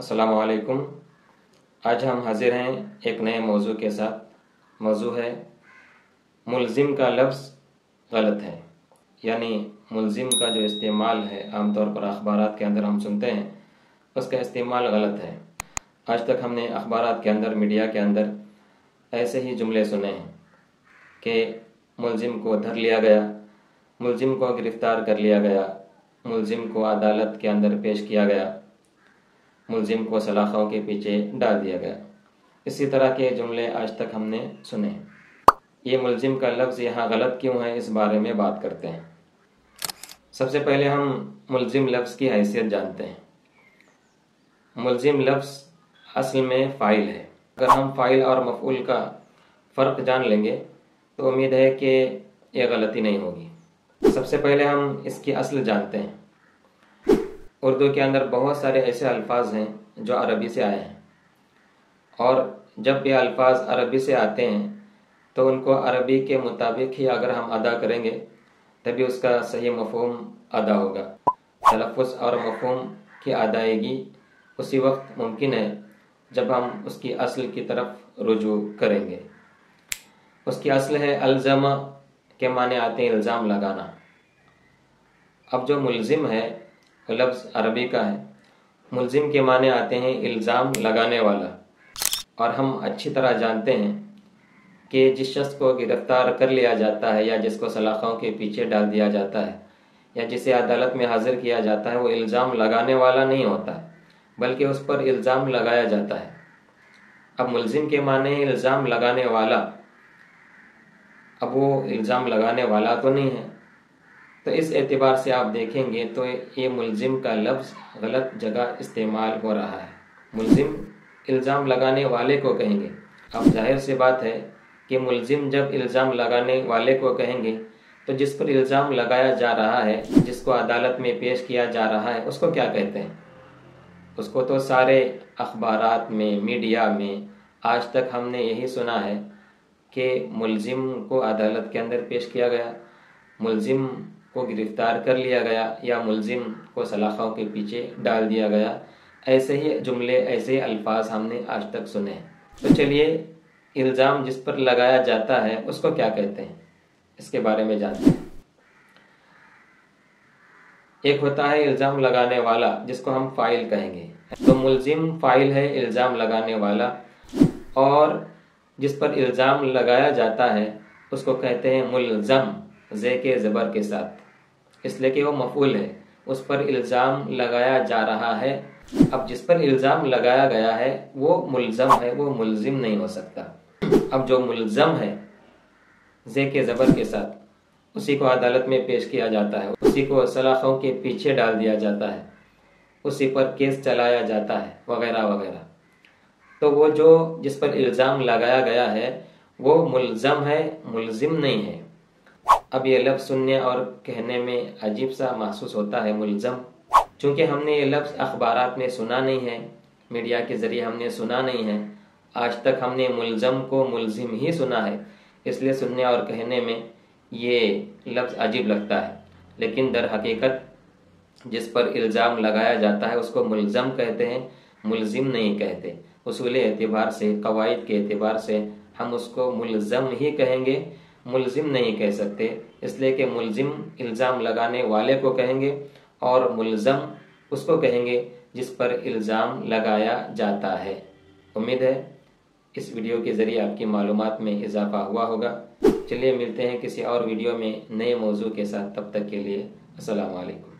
अस्सलाम वालेकुम। आज हम हाजिर हैं एक नए मौजू के साथ। मौजू है मुलजिम का लफ्ज़ गलत है, यानी मुलजिम का जो इस्तेमाल है आमतौर पर अखबारात के अंदर हम सुनते हैं, उसका इस्तेमाल गलत है। आज तक हमने अखबारात के अंदर, मीडिया के अंदर ऐसे ही जुमले सुने हैं कि मुलजिम को धर लिया गया, मुलजिम को गिरफ़्तार कर लिया गया, मुलजिम को अदालत के अंदर पेश किया गया, मुलजिम को सलाखों के पीछे डाल दिया गया। इसी तरह के जुमले आज तक हमने सुने। ये मुलजिम का लफ्ज़ यहाँ गलत क्यों है, इस बारे में बात करते हैं। सबसे पहले हम मुलजिम लफ्ज़ की हैसियत जानते हैं। मुलजिम लफ्ज़ असल में फ़ाइल है। अगर हम फ़ाइल और मफ़ऊल का फ़र्क जान लेंगे तो उम्मीद है कि ये गलती नहीं होगी। सबसे पहले हम इसकी असल जानते हैं। उर्दू के अंदर बहुत सारे ऐसे अल्फाज हैं जो अरबी से आए हैं, और जब ये अल्फाज अरबी से आते हैं तो उनको अरबी के मुताबिक ही अगर हम अदा करेंगे तभी उसका सही मफ़हूम अदा होगा। तलफ़्फ़ुज़ और मफ़हूम की अदायगी उसी वक्त मुमकिन है जब हम उसकी असल की तरफ रुजू करेंगे। उसकी असल है अल्ज़मा के माने आते हैं इल्ज़ाम लगाना। अब जो मुलजिम है वो लफ्ज़ अरबी का है। मुलजिम के माने आते हैं इल्ज़ाम लगाने वाला, और हम अच्छी तरह जानते हैं कि जिस शख्स को गिरफ़्तार कर लिया जाता है या जिसको सलाखों के पीछे डाल दिया जाता है या जिसे अदालत में हाजिर किया जाता है, वो इल्ज़ाम लगाने वाला नहीं होता, बल्कि उस पर इल्ज़ाम लगाया जाता है। अब मुलजिम के माने इल्ज़ाम लगाने वाला, अब वो इल्ज़ाम लगाने वाला तो नहीं है, तो इस एतबार से आप देखेंगे तो ये मुलजिम का लफ्ज़ गलत जगह इस्तेमाल हो रहा है। मुलजिम इल्ज़ाम लगाने वाले को कहेंगे। अब जाहिर सी बात है कि मुलजिम जब इल्ज़ाम लगाने वाले को कहेंगे तो जिस पर इल्ज़ाम लगाया जा रहा है, जिसको अदालत में पेश किया जा रहा है, उसको क्या कहते हैं? उसको तो सारे अखबारात में, मीडिया में आज तक हमने यही सुना है कि मुलजिम को अदालत के अंदर पेश किया गया, मुलजिम को गिरफ़्तार कर लिया गया, या मुलजिम को सलाखों के पीछे डाल दिया गया। ऐसे ही जुमले, ऐसे ही अल्फाज हमने आज तक सुने हैं। तो चलिए, इल्ज़ाम जिस पर लगाया जाता है उसको क्या कहते हैं, इसके बारे में जानते हैं। एक होता है इल्ज़ाम लगाने वाला, जिसको हम फ़ाइल कहेंगे। तो मुलजिम फ़ाइल है, इल्ज़ाम लगाने वाला, और जिस पर इल्ज़ाम लगाया जाता है उसको कहते हैं मुलज़म, ज़े के ज़बर के साथ, इसलिए कि वो मफ़ऊल है, उस पर इल्ज़ाम लगाया जा रहा है। अब जिस पर इल्ज़ाम लगाया गया है वो मुलज़म है, वो मुलजिम नहीं हो सकता। अब जो मुलज़म है ज़े के ज़बर के साथ, उसी को अदालत में पेश किया जाता है, उसी को सलाखों के पीछे डाल दिया जाता है, उसी पर केस चलाया जाता है, वगैरह वगैरह। तो वो जो जिस पर इल्ज़ाम लगाया गया है वो मुलज़म है, मुलजिम नहीं है। अब ये लफ्ज़ सुनने और कहने में अजीब सा महसूस होता है, मुलज़म, चूँकि हमने ये लफ्ज़ अखबारात में सुना नहीं है, मीडिया के ज़रिए हमने सुना नहीं है, आज तक हमने मुलज़म को मुलजिम ही सुना है, इसलिए सुनने और कहने में ये लफ्ज़ अजीब लगता है। लेकिन दर हकीकत जिस पर इल्ज़ाम लगाया जाता है उसको मुलज़म कहते हैं, मुलजिम नहीं कहते। उसूल एतबार से, क़वाइद के एतबार से हम उसको मुलज़म ही कहेंगे, मुलजिम नहीं कह सकते, इसलिए कि मुलजिम इल्ज़ाम लगाने वाले को कहेंगे और मुलज़म उसको कहेंगे जिस पर इल्ज़ाम लगाया जाता है। उम्मीद है इस वीडियो के ज़रिए आपकी मालूमात में इजाफ़ा हुआ होगा। चलिए मिलते हैं किसी और वीडियो में नए मौजू के साथ, तब तक के लिए अस्सलाम वालेकुम।